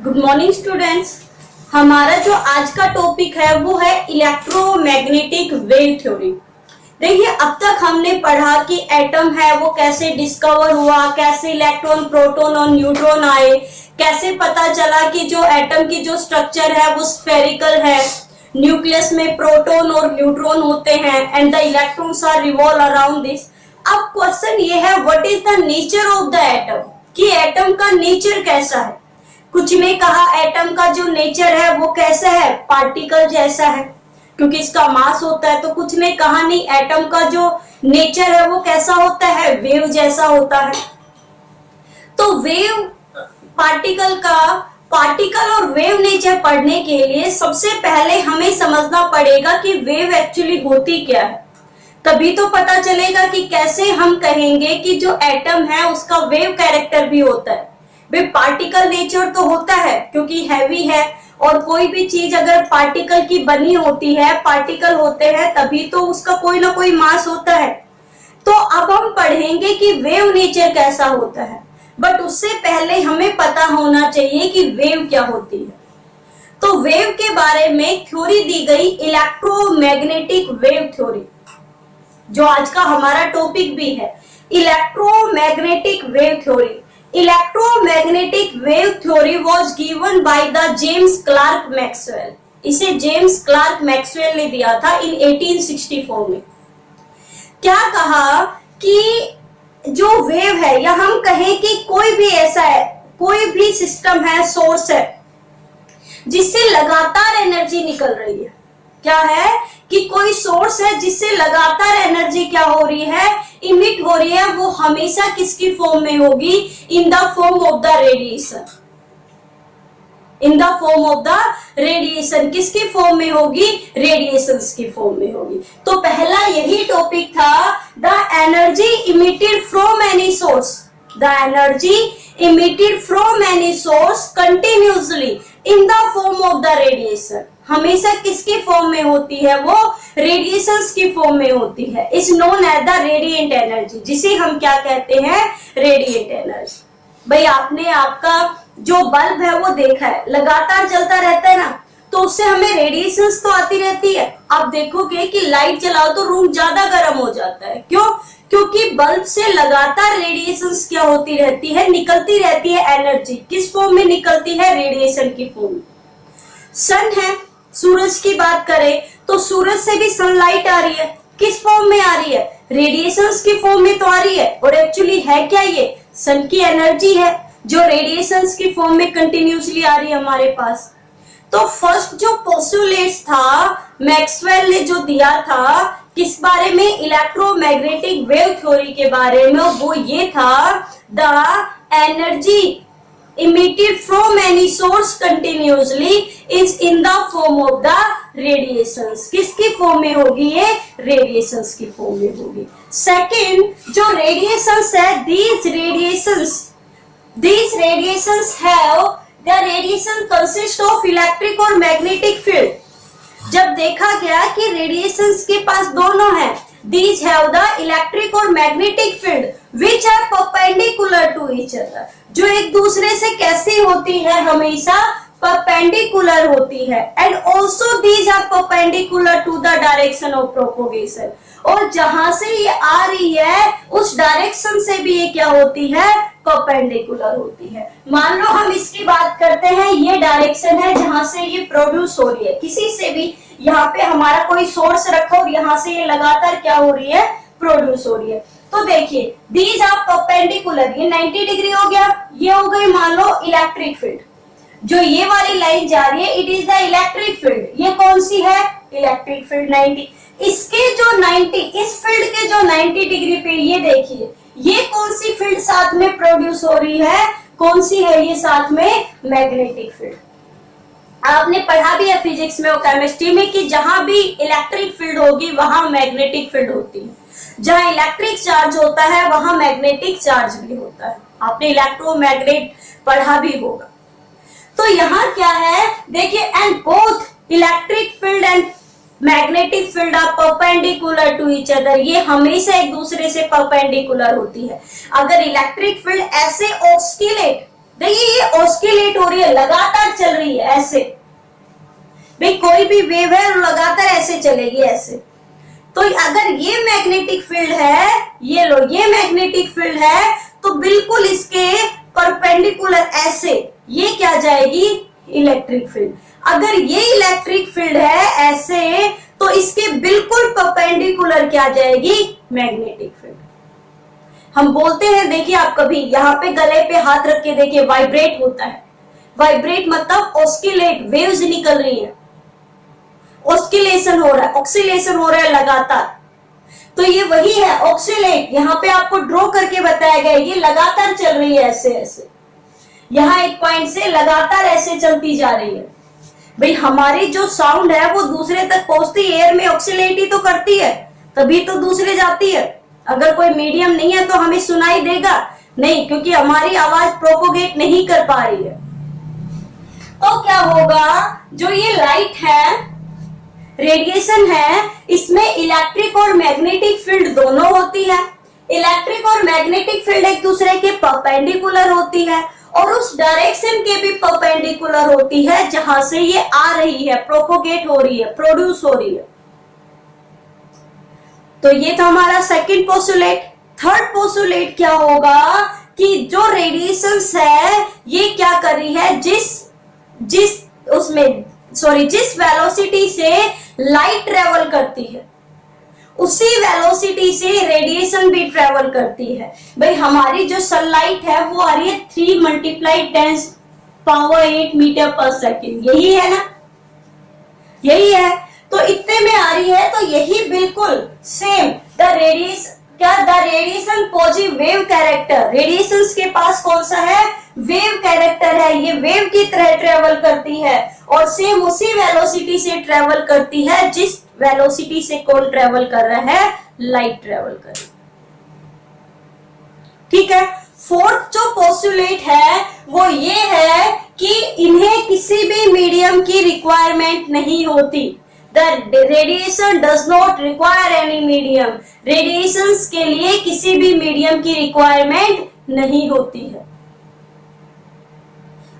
Good morning students. हमारा जो आज का टॉपिक है वो है इलेक्ट्रोमैग्नेटिक वेव थ्योरी। देखिए, अब तक हमने पढ़ा कि एटम है वो कैसे डिस्कवर हुआ, कैसे इलेक्ट्रॉन, प्रोटॉन और न्यूट्रॉन आए, कैसे पता चला कि जो एटम की जो स्ट्रक्चर है वो स्फेरिकल है, न्यूक्लियस में प्रोटॉन और न्यूट्रॉन होते हैं and the electrons are revolve around this. अब क्वेश्चन ये है, what is the nature of the atom, कि एटम का नेचर कैसा है। कुछ ने कहा एटम का जो नेचर है वो कैसा है, पार्टिकल जैसा है क्योंकि इसका मास होता है। तो कुछ ने कहा नहीं, एटम का जो नेचर है वो कैसा होता है, वेव जैसा होता है। तो वेव पार्टिकल और वेव नेचर पढ़ने के लिए सबसे पहले हमें समझना पड़ेगा कि वेव एक्चुअली होती क्या है। तभी तो पता चलेगा कि कैसे हम कहेंगे कि जो एटम है उसका वेव कैरेक्टर भी होता है। वे पार्टिकल नेचर तो होता है क्योंकि हैवी है, और कोई भी चीज अगर पार्टिकल की बनी होती है, पार्टिकल होते हैं, तभी तो उसका कोई ना कोई मास होता है। तो अब हम पढ़ेंगे कि वेव नेचर कैसा होता है, बट उससे पहले हमें पता होना चाहिए कि वेव क्या होती है। तो वेव के बारे में थ्योरी दी गई इलेक्ट्रोमैग्नेटिक वेव थ्योरी, जो आज का हमारा टॉपिक भी है, electromagnetic wave theory. Electromagnetic wave theory was given by the James Clerk Maxwell. इसे जेम्स क्लार्क मैक्सवेल ने दिया था इन 1864 में। क्या कहा कि जो वेव है, या हम कहें कि कोई भी ऐसा है, कोई भी सिस्टम है, सोर्स है जिससे लगातार एनर्जी निकल रही है। क्या है कि कोई सोर्स है जिससे लगातार एनर्जी क्या हो रही है, इमिट हो रही है। वो हमेशा किसकी फॉर्म में होगी, in the form of the radiation. In the form of the radiation किसकी फॉर्म में होगी, रेडिएशंस की फॉर्म में होगी। तो पहला यही टॉपिक था, the energy emitted from any source, the energy emitted from any source continuously in the form of the radiation. हमेशा किसकी फॉर्म में होती है, वो रेडिएशंस की फॉर्म में होती है। Is known as the radiant energy, जिसे हम क्या कहते हैं, रेडिएंट एनर्जी। भाई, आपने आपका जो बल्ब है वो देखा है, लगातार जलता रहता है ना, तो उससे हमें रेडिएशंस तो आती रहती है। आप देखोगे कि लाइट जलाओ तो रूम ज्यादा गर्म हो जाता है। क्यों? क्योंकि बल्ब से लगातार रेडिएशंस क्या होती रहती है, निकलती रहती है एनर्जी। किस फॉर्म में निकलती है, रेडिएशन की फॉर्म में। सन है, सूरज की बात करें तो सूरज से भी सनलाइट आ रही है, किस फॉर्म में आ रही है, रेडिएशंस की फॉर्म में तो आ रही है। और एक्चुअली है क्या, ये सन की एनर्जी है जो रेडिएशंस की फॉर्म में कंटिन्यूसली आ रही है हमारे पास। तो फर्स्ट जो पोस्टुलेट्स था मैक्सवेल ने जो दिया था किस बारे में, इलेक्ट्रोमैग्नेटिक वेव थ्योरी के बारे में, वो ये था, the energy emitted from any source continuously is in the form of the radiations। किसकी फॉर्म में होगी, ये रेडिएशंस की फॉर्म में होगी। सेकेंड, जो रेडिएशंस है, these radiations have the radiation consist of electric और magnetic field। जब देखा गया कि रेडिएशंस के पास दोनों है, these have the electric और magnetic field which are perpendicular to each other, जो एक दूसरे से कैसी होती है, हमेशा परपेंडिकुलर होती है। And also these are perpendicular to the direction of propagation, और जहां से ये आ रही है उस डायरेक्शन से भी ये क्या होती है, परपेंडिकुलर होती है। मान लो हम इसकी बात करते हैं, ये डायरेक्शन है जहां से ये प्रोड्यूस हो रही है, किसी से भी, यहाँ पे हमारा कोई सोर्स रखो और यहाँ से ये लगातार क्या हो रही है, प्रोड्यूस हो रही है। तो देखिए, दीज आर परपेंडिकुलर, ये 90 डिग्री हो गया, ये हो गई मान लो इलेक्ट्रिक फील्ड। जो ये वाली लाइन जा रही है, it is the electric field. ये कौन सी है, इलेक्ट्रिक फील्ड 90। इसके जो 90, इस फील्ड के जो 90 डिग्री पे, ये देखिए, ये कौन सी फील्ड साथ में प्रोड्यूस हो रही है, कौन सी है ये, साथ में मैग्नेटिक फील्ड। आपने पढ़ा भी है फिजिक्स में और केमिस्ट्री में कि जहां भी इलेक्ट्रिक फील्ड होगी वहां मैग्नेटिक फील्ड होती है। जहां इलेक्ट्रिक चार्ज होता है वहां मैग्नेटिक चार्ज भी होता है। आपने इलेक्ट्रोमैग्नेट पढ़ा भी होगा। तो यहाँ क्या है, देखिए, and both electric field and magnetic field are perpendicular to each other. ये हमेशा एक दूसरे से परपेंडिकुलर होती है। अगर इलेक्ट्रिक फील्ड ऐसे ऑस्किलेट देखिए ये ऑस्किलेट हो रही है, लगातार चल रही है ऐसे। भाई कोई भी वेव है लगातार ऐसे चलेगी ऐसे। तो अगर ये मैग्नेटिक फील्ड है, ये लो ये मैग्नेटिक फील्ड है, तो बिल्कुल इसके परपेंडिकुलर ऐसे ये क्या जाएगी, इलेक्ट्रिक फील्ड। अगर ये इलेक्ट्रिक फील्ड है ऐसे, तो इसके बिल्कुल परपेंडिकुलर क्या जाएगी, मैग्नेटिक फील्ड। हम बोलते हैं, देखिए आप कभी यहाँ पे गले पे हाथ रख के देखिए, वाइब्रेट होता है। वाइब्रेट मतलब ऑस्किलेट, वेव्स निकल रही है, ऑस्किलेशन हो रहा है, ऑक्सीलेशन हो रहा है लगातार। तो ये वही है ऑक्सीलेट, यहाँ पे आपको ड्रॉ करके बताया गया, ये लगातार चल रही है ऐसे ऐसे, यहाँ एक पॉइंट से लगातार ऐसे चलती जा रही है। भाई हमारी जो साउंड है वो दूसरे तक पहुंचती, एयर में ऑक्सीलेट ही तो करती है, तभी तो दूसरे जाती है। अगर कोई मीडियम नहीं है तो हमें सुनाई देगा नहीं, क्योंकि हमारी आवाज प्रोपोगेट नहीं कर पा रही है। तो क्या होगा, जो ये लाइट है, रेडिएशन है, इसमें इलेक्ट्रिक और मैग्नेटिक फील्ड दोनों होती है। इलेक्ट्रिक और मैग्नेटिक फील्ड एक दूसरे के परपेंडिकुलर होती है और उस डायरेक्शन के भी परपेंडिकुलर होती है जहां से ये आ रही है, प्रोपोगेट हो रही है, प्रोड्यूस हो रही है। तो ये था हमारा सेकंड पोस्टुलेट। थर्ड पोस्टुलेट क्या होगा कि जो रेडिएशंस है ये क्या कर रही है, जिस वेलोसिटी से लाइट ट्रेवल करती है उसी वेलोसिटी से रेडिएशन भी ट्रेवल करती है। भाई हमारी जो सनलाइट है वो आ रही है 3 × 10⁸ मीटर पर सेकेंड, यही है ना, यही है। तो इतने में आ रही है, तो यही बिल्कुल same the radiation positive wave character, radiation के पास कौन सा है, वेव कैरेक्टर है, ये वेव की तरह ट्रेवल करती है और सेम उसी वेलोसिटी से ट्रेवल करती है जिस वेलोसिटी से कौन ट्रेवल कर रहा है, लाइट ट्रेवल कर रही है। ठीक है। फोर्थ जो पोस्टुलेट है वो ये है कि इन्हें किसी भी मीडियम की रिक्वायरमेंट नहीं होती। The radiation does not require any medium. Radiations के लिए किसी भी मीडियम की रिक्वायरमेंट नहीं होती है।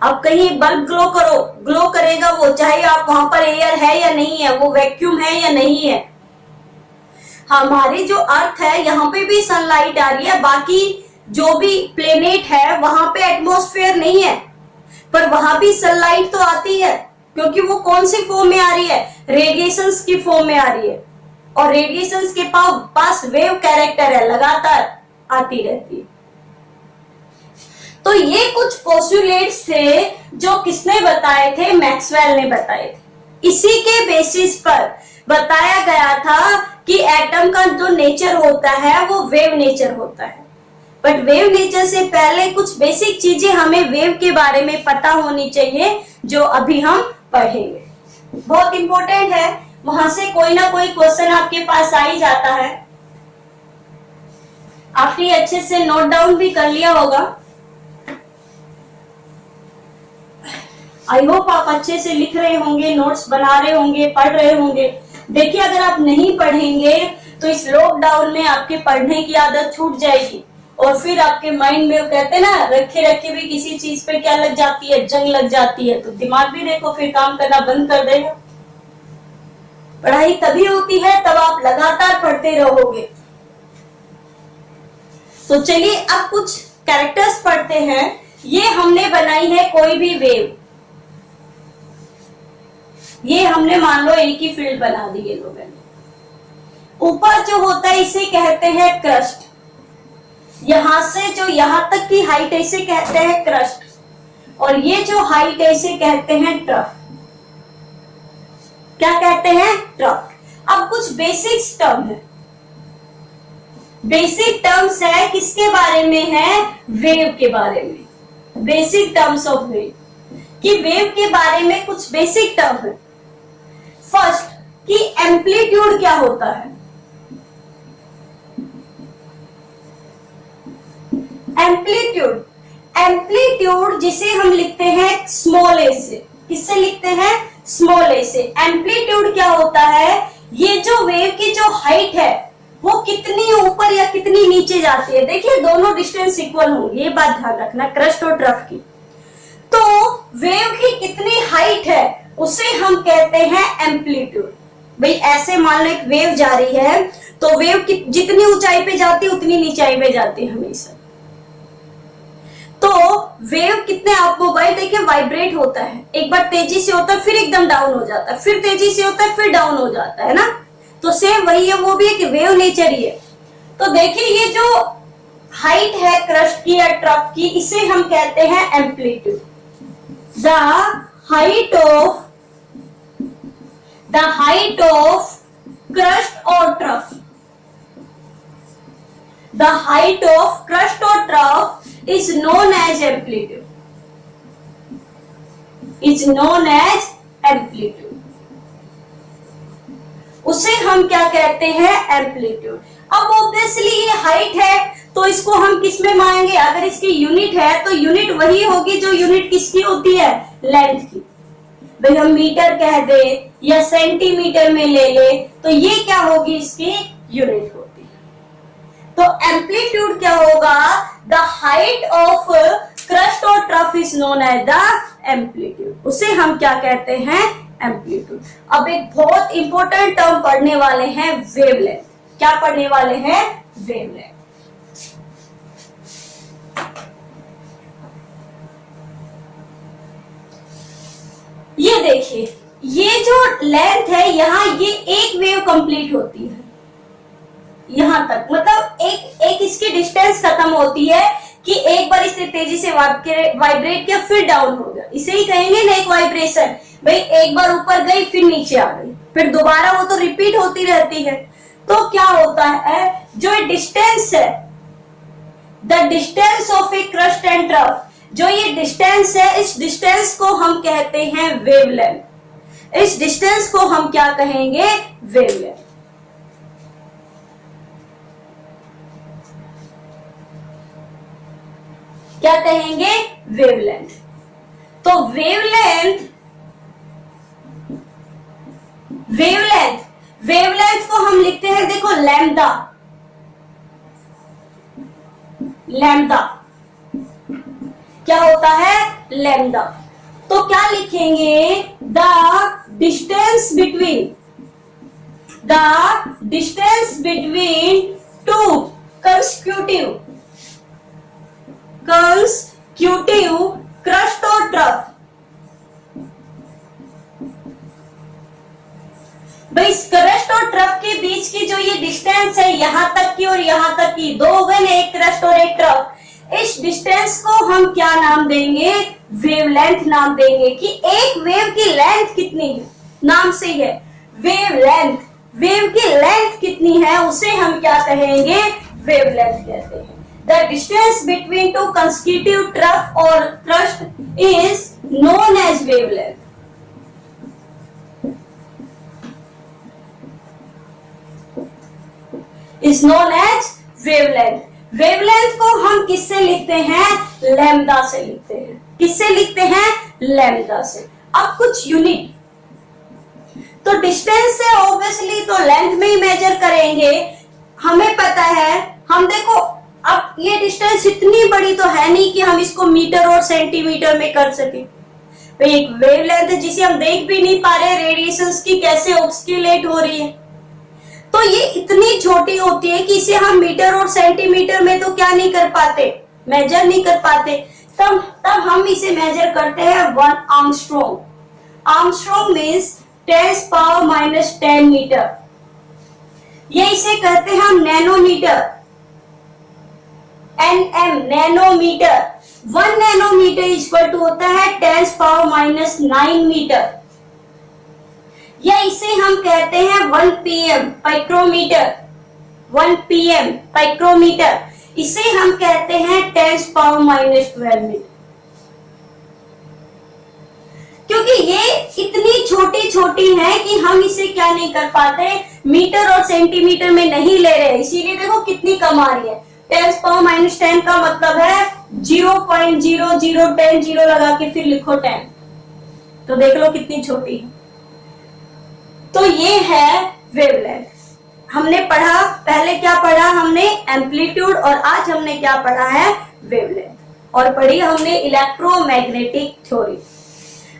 अब कहीं बल्ब ग्लो करेगा वो, चाहे आप वहां पर एयर है या नहीं है, वो वैक्यूम है या नहीं है। हमारी जो अर्थ है यहाँ पे भी सनलाइट आ रही है, बाकी जो भी प्लेनेट है वहां पे एटमॉस्फेयर नहीं है, पर वहां भी सनलाइट तो आती है, क्योंकि वो कौन सी फॉर्म में आ रही है, रेडिएशंस की फॉर्म में आ रही है। और रेडिएशंस के पास वेव कैरेक्टर है, लगातार आती रहती है। तो ये कुछ पोस्टुलेट्स थे जो किसने बताए थे, मैक्सवेल ने बताए थे। इसी के बेसिस पर बताया गया था कि एटम का जो नेचर होता है वो वेव नेचर होता है। बट वेव नेचर से पहले कुछ बेसिक चीजें हमें वेव के बारे में पता होनी चाहिए, जो अभी हम पढ़ेंगे। बहुत इंपॉर्टेंट है, वहां से कोई ना कोई क्वेश्चन आपके पास आ ही जाता है। आपने अच्छे से नोट डाउन भी कर लिया होगा। आई होप आप अच्छे से लिख रहे होंगे, नोट्स बना रहे होंगे, पढ़ रहे होंगे। देखिए अगर आप नहीं पढ़ेंगे तो इस लॉकडाउन में आपके पढ़ने की आदत छूट जाएगी और फिर आपके माइंड में, वो कहते हैं ना, रखे रखे भी किसी चीज पे क्या लग जाती है, जंग लग जाती है, तो दिमाग भी देखो फिर काम करना बंद कर देगा। पढ़ाई तभी होती है तब आप लगातार पढ़ते रहोगे। तो चलिए अब कुछ कैरेक्टर्स पढ़ते हैं। ये हमने बनाई है कोई भी वेव, ये हमने मान लो एक ही फील्ड बना दी है लोगों ने। ऊपर जो होता है इसे कहते हैं क्रस्ट, यहां से जो यहां तक की हाइट इसे कहते हैं क्रस्ट, और ये जो हाइट है इसे कहते हैं ट्रफ। क्या कहते हैं, ट्रफ। अब कुछ बेसिक टर्म है, बेसिक टर्म्स है किसके बारे में है, वेव के बारे में। बेसिक टर्म्स ऑफ वेव, कि वेव के बारे में कुछ बेसिक टर्म है। फर्स्ट कि एम्पलीट्यूड क्या होता है, एम्पलीट्यूड, एम्पलीट्यूड जिसे हम लिखते हैं स्मॉल ए से, किससे लिखते हैं, स्मॉल ए से। एम्पलीट्यूड क्या होता है, ये जो वेव की जो हाइट है वो कितनी ऊपर या कितनी नीचे जाती है। देखिए दोनों डिस्टेंस इक्वल होंगे, ये बात ध्यान रखना क्रस्ट और ट्रफ की। तो वेव की कितनी हाइट है उसे हम कहते हैं एम्पलीट्यूड। भाई ऐसे मान लो एक वेव जा रही है, तो वेव जितनी ऊंचाई पे जाती है उतनी नीचाई पे जाती है हमेशा। तो वेव कितने, आपको भाई देखिए वाइब्रेट होता है, एक बार तेजी से होता है फिर एकदम डाउन हो जाता है, फिर तेजी से होता है फिर डाउन हो जाता है ना। तो सेम वही है, वो भी है कि वेव नेचर ही है। तो देखिए ये जो हाइट है क्रस्ट की या ट्रफ की, इसे हम कहते हैं amplitude. The height of crest और trough, the height of crust or trough is known as amplitude, is known as amplitude। उसे हम क्या कहते हैं, एम्पलीट्यूड। अब ऑब्वियसली ये हाइट है तो इसको हम किस में मानेंगे, अगर इसकी यूनिट है तो यूनिट वही होगी जो यूनिट किसकी होती है, लेंथ की। भाई हम मीटर कह दे या सेंटीमीटर में ले ले तो ये क्या होगी, इसकी यूनिट होती है। तो एम्पलीट्यूड क्या होगा, द हाइट ऑफ क्रस्ट और trough is known as the amplitude. उसे हम क्या कहते हैं, एम्पलीट्यूड। अब एक बहुत इंपॉर्टेंट टर्म पढ़ने वाले हैं, वेवलेंथ। क्या पढ़ने वाले हैं, वेवलेंथ। ये देखिए, ये जो लेंथ है यहां, ये एक वेव कंप्लीट होती है यहां तक, मतलब एक इसकी डिस्टेंस खत्म होती है कि एक बार इसने तेजी से वाइब्रेट किया फिर डाउन हो गया, इसे ही कहेंगे ना एक वाइब्रेशन। भाई एक बार ऊपर गई फिर नीचे आ गई, फिर दोबारा वो तो रिपीट होती रहती है। तो क्या होता है, जो डिस्टेंस है, the distance of A crust and trough, जो ये डिस्टेंस है, इस डिस्टेंस को हम कहते हैं वेवलेंथ। इस डिस्टेंस को हम क्या कहेंगे, वेवलेंथ। क्या कहेंगे, वेवलेंथ। तो वेवलेंथ को हम लिखते हैं, देखो लैम्डा। क्या होता है, लैम्डा। तो क्या लिखेंगे, the distance between two consecutive crust और ट्रफ। भाई क्रस्ट और ट्रफ के बीच की जो ये डिस्टेंस है, यहां तक की और यहां तक की, दो हो गए ना, एक क्रस्ट और एक ट्रफ। इस डिस्टेंस को हम क्या नाम देंगे, वेवलेंथ नाम देंगे। कि एक वेव की लेंथ कितनी है, नाम से है वेवलेंथ। वेव की लेंथ कितनी है उसे हम क्या कहेंगे, वेवलेंथ कहते हैं। The distance between two consecutive trough or thrust is known as wavelength. Is known as wavelength. Wavelength को हम किससे लिखते हैं, लैम्डा से लिखते हैं। किससे लिखते हैं, लैम्डा से। अब कुछ यूनिट, तो डिस्टेंस से ऑब्वियसली तो लेंथ में ही मेजर करेंगे, हमें पता है। हम देखो, अब ये डिस्टेंस इतनी बड़ी तो है नहीं कि हम इसको मीटर और सेंटीमीटर में कर सके। एक वेवलेंथ है जिसे हम देख भी नहीं पा रहे, रेडिएशंस की कैसे ऑस्किलेट हो रही है, तो ये इतनी छोटी होती है कि इसे हम मीटर और सेंटीमीटर में तो क्या नहीं कर पाते, मेजर नहीं कर पाते। तब हम इसे मेजर करते हैं 1 आर्मस्ट्रॉन्ग। Armstrong means 10⁻⁻10 metre. ये इसे कहते हैं हम nanometre, NM, nanometre. 1 nanometre equal to होता है 10⁻⁹ मीटर। या इसे हम कहते हैं 1 pm पाइक्रोमीटर। 1 pm पाइक्रोमीटर, इसे हम कहते हैं 10⁻12 मीटर। क्योंकि ये इतनी छोटी छोटी है कि हम इसे क्या नहीं कर पाते, मीटर और सेंटीमीटर में नहीं ले रहे, इसीलिए देखो कितनी कम आ रही है। 10⁻10 का मतलब है 0.0010 जीरो लगा के फिर लिखो 10, तो देख लो कितनी छोटी है। तो ये है वेवलेंथ। हमने पढ़ा, पहले क्या पढ़ा हमने, एम्पलीट्यूड, और आज हमने क्या पढ़ा है, वेवलेंथ। और पढ़ी हमने इलेक्ट्रोमैग्नेटिक थ्योरी।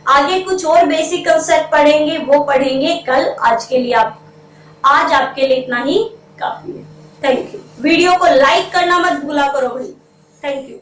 आगे कुछ और बेसिक कंसेप्ट पढ़ेंगे, वो पढ़ेंगे कल। आज आपके लिए इतना ही काफी है। Thank you. वीडियो को लाइक करना मत भूला करो भाई। Thank you.